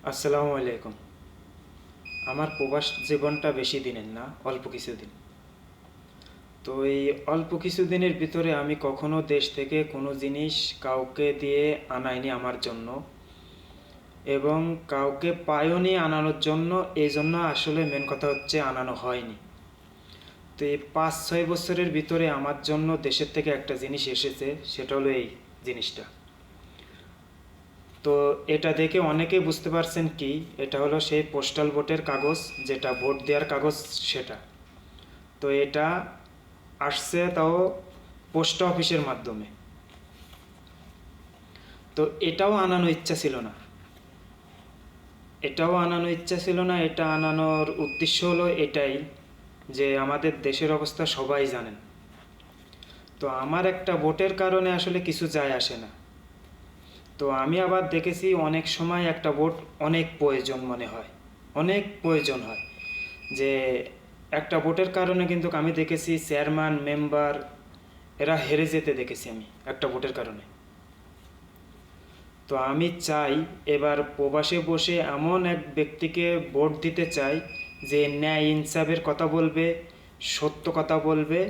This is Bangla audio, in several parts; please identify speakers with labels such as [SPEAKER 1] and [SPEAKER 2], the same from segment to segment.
[SPEAKER 1] আসসালামু আলাইকুম। আমার প্রবাস জীবনটা বেশি দিনের না, অল্প কিছুদিন। তো এই অল্প কিছুদিনের ভিতরে আমি কখনো দেশ থেকে কোনো জিনিস কাউকে দিয়ে আনাইনি আমার জন্য, এবং কাউকে পাইওনি আনানোর জন্য। এই জন্য আসলে মেন কথা হচ্ছে আনানো হয়নি। তো এই 5-6 বছরের ভিতরে আমার জন্য দেশের থেকে একটা জিনিস এসেছে, সেটা হলো এই জিনিসটা। তো এটা দেখে অনেকেই বুঝতে পারছেন কি, এটা হলো সেই পোস্টাল ভোটের কাগজ, যেটা ভোট দেওয়ার কাগজ সেটা। তো এটা আসছে তাও পোস্ট অফিসের মাধ্যমে। তো এটাও আনানো ইচ্ছা ছিল না, এটা আনানোর উদ্দেশ্য হলো এটাই, যে আমাদের দেশের অবস্থা সবাই জানেন। তো আমার একটা ভোটের কারণে আসলে কিছু যায় আসে না। তো আমি আবার দেখেছি অনেক সময় একটা ভোট অনেক প্রয়োজন মনে হয়, অনেক প্রয়োজন হয়। যে একটা ভোটের কারণে কিন্তু আমি দেখেছি চেয়ারম্যান মেম্বার এরা হেরে যেতে দেখেছি আমি একটা ভোটের কারণে। তো আমি চাই এবার প্রবাসে বসে এমন এক ব্যক্তিকে ভোট দিতে চাই, যে ন্যায় ইনসাফের কথা বলবে, সত্য কথা বলবে,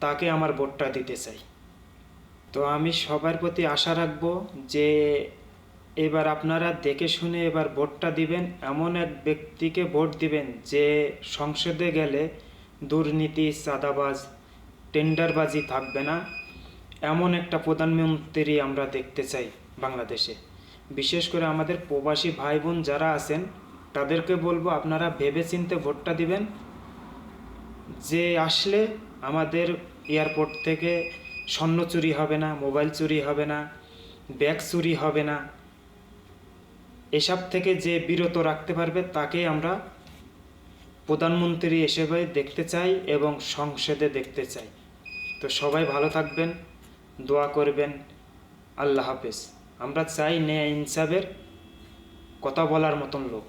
[SPEAKER 1] তাকে আমার ভোটটা দিতে চাই। তো আমি সবার প্রতি আশা রাখব যে এবার আপনারা দেখে শুনে এবার ভোটটা দিবেন, এমন এক ব্যক্তিকে ভোট দিবেন যে সংসদে গেলে দুর্নীতি, চাঁদাবাজ, টেন্ডারবাজি থাকবে না। এমন একটা প্রধানমন্ত্রী আমরা দেখতে চাই বাংলাদেশে। বিশেষ করে আমাদের প্রবাসী ভাই বোন যারা আছেন, তাদেরকে বলবো আপনারা ভেবেচিন্তে ভোটটা দিবেন। যে আসলে আমাদের এয়ারপোর্ট থেকে স্বর্ণ চুরি হবে না, মোবাইল চুরি হবে না, ব্যাগ চুরি হবে না, এসব থেকে যে বিরত রাখতে পারবে তাকে আমরা প্রধানমন্ত্রী হিসেবে দেখতে চাই এবং সংসদে দেখতে চাই। তো সবাই ভালো থাকবেন, দোয়া করবেন। আল্লাহ হাফেজ। আমরা চাই ন্যায় ইনসাফের কথা বলার মতন লোক।